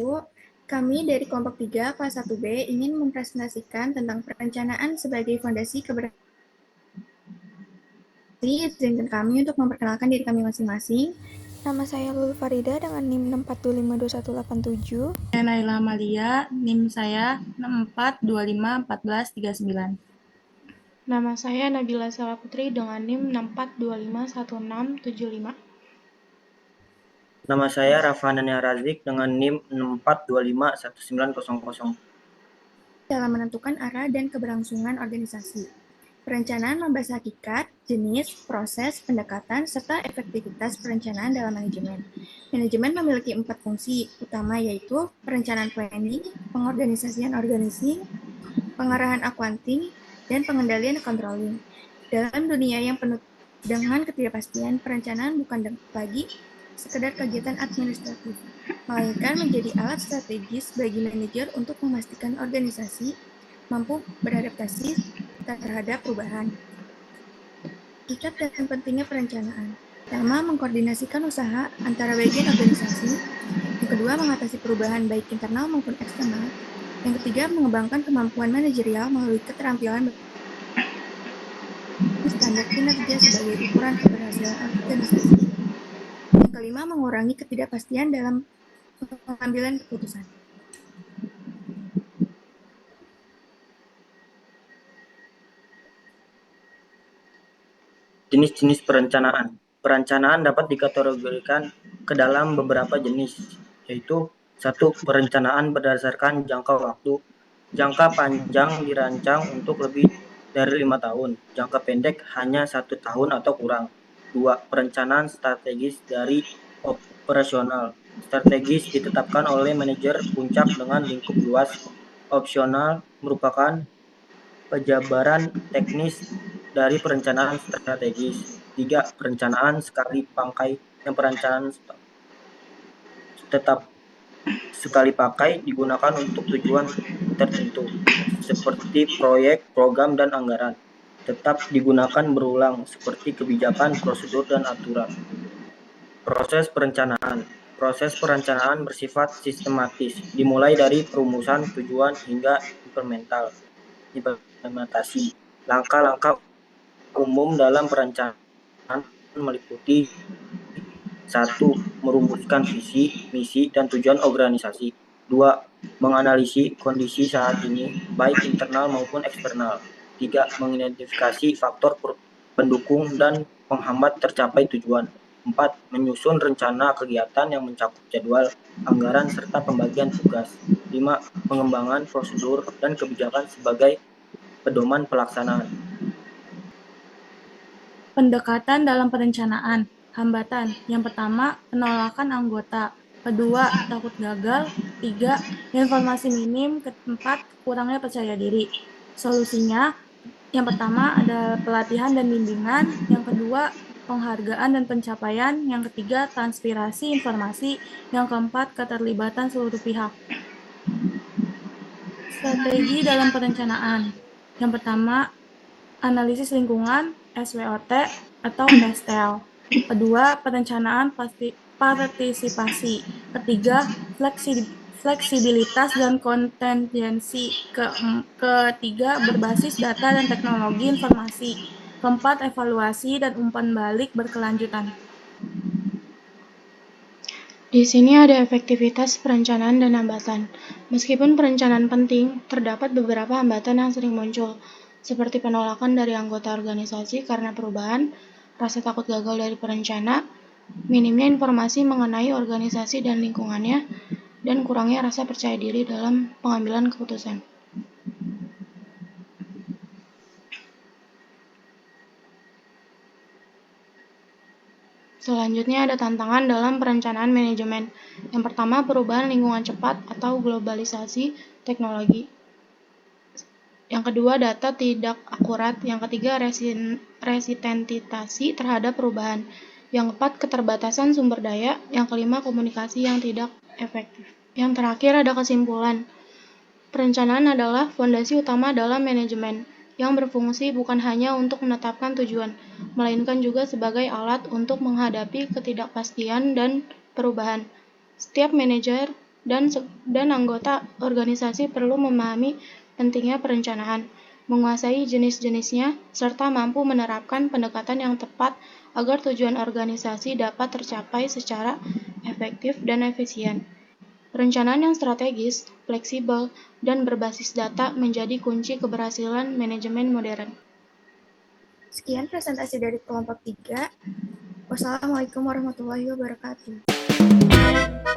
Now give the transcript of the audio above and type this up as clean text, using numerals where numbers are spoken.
Bu. Kami dari kelompok 3 kelas 1B ingin mempresentasikan tentang perencanaan sebagai fondasi keberhasilan. Izinkan kami untuk memperkenalkan diri kami masing-masing. Nama saya Lulu Farida dengan NIM 6425287. Saya Naila Amalia, NIM saya 64251439. Nama saya Nabila Sela Putri dengan NIM 64251675. Nama saya Rafanania Razik dengan NIM 64251900. Dalam menentukan arah dan keberlangsungan organisasi. Perencanaan membahas hakikat, jenis, proses, pendekatan, serta efektivitas perencanaan dalam manajemen. Manajemen memiliki 4 fungsi utama, yaitu perencanaan planning, pengorganisasian organisasi, pengarahan accounting, dan pengendalian controlling. Dalam dunia yang penuh dengan ketidakpastian, perencanaan bukan lagi sekedar kegiatan administratif, melainkan menjadi alat strategis bagi manajer untuk memastikan organisasi mampu beradaptasi terhadap perubahan. Hakikat dan pentingnya perencanaan. Pertama, mengkoordinasikan usaha antara bagian organisasi. Yang kedua, mengatasi perubahan baik internal maupun eksternal. Yang ketiga, mengembangkan kemampuan manajerial melalui keterampilan standar kinerja sebagai ukuran keberhasilan organisasi. Yang kelima, mengurangi ketidakpastian dalam pengambilan keputusan. Jenis-jenis perencanaan. Perencanaan dapat dikategorikan ke dalam beberapa jenis, yaitu 1. Perencanaan berdasarkan jangka waktu. Jangka panjang dirancang untuk lebih dari 5 tahun, jangka pendek hanya 1 tahun atau kurang. 2. Perencanaan strategis dari operasional. Strategis ditetapkan oleh manajer puncak dengan lingkup luas. Opsional merupakan penjabaran teknis dari perencanaan strategis. 3. Perencanaan sekali pakai. Yang perencanaan tetap sekali pakai digunakan untuk tujuan tertentu, seperti proyek, program, dan anggaran. Tetap digunakan berulang, seperti kebijakan, prosedur, dan aturan. Proses perencanaan. Proses perencanaan bersifat sistematis, dimulai dari perumusan tujuan hingga implementasi. Langkah-langkah umum dalam perencanaan meliputi 1. Merumuskan visi, misi, dan tujuan organisasi. 2. Menganalisis kondisi saat ini, baik internal maupun eksternal. 3. Mengidentifikasi faktor pendukung dan penghambat tercapai tujuan. 4. Menyusun rencana kegiatan yang mencakup jadwal, anggaran, serta pembagian tugas. 5. Pengembangan prosedur dan kebijakan sebagai pedoman pelaksanaan. Pendekatan dalam perencanaan. Hambatan. Yang pertama, penolakan anggota. Kedua, takut gagal. 3, informasi minim. Keempat, kurangnya percaya diri. Solusinya, yang pertama ada pelatihan dan bimbingan. Yang kedua, penghargaan dan pencapaian. Yang ketiga, transpirasi informasi. Yang keempat, keterlibatan seluruh pihak. Strategi dalam perencanaan. Yang pertama, analisis lingkungan, SWOT, atau PSTL. Kedua, perencanaan partisipasi. Ketiga, fleksibilitas dan kontingensi. Ketiga, berbasis data dan teknologi informasi. Keempat, evaluasi dan umpan balik berkelanjutan. Di sini ada efektivitas perencanaan dan hambatan. Meskipun perencanaan penting, terdapat beberapa hambatan yang sering muncul, seperti penolakan dari anggota organisasi karena perubahan, rasa takut gagal dari perencana, minimnya informasi mengenai organisasi dan lingkungannya, dan kurangnya rasa percaya diri dalam pengambilan keputusan. Selanjutnya ada tantangan dalam perencanaan manajemen. Yang pertama, perubahan lingkungan cepat atau globalisasi teknologi. Yang kedua, data tidak akurat. Yang ketiga, resistentitasi terhadap perubahan. Yang keempat, keterbatasan sumber daya. Yang kelima, komunikasi yang tidak efektif. Yang terakhir ada kesimpulan. Perencanaan adalah fondasi utama dalam manajemen, yang berfungsi bukan hanya untuk menetapkan tujuan, melainkan juga sebagai alat untuk menghadapi ketidakpastian dan perubahan. Setiap manajer dan anggota organisasi perlu memahami pentingnya perencanaan, menguasai jenis-jenisnya, serta mampu menerapkan pendekatan yang tepat agar tujuan organisasi dapat tercapai secara efektif dan efisien. Perencanaan yang strategis, fleksibel, dan berbasis data menjadi kunci keberhasilan manajemen modern. Sekian presentasi dari kelompok 3. Wassalamualaikum warahmatullahi wabarakatuh.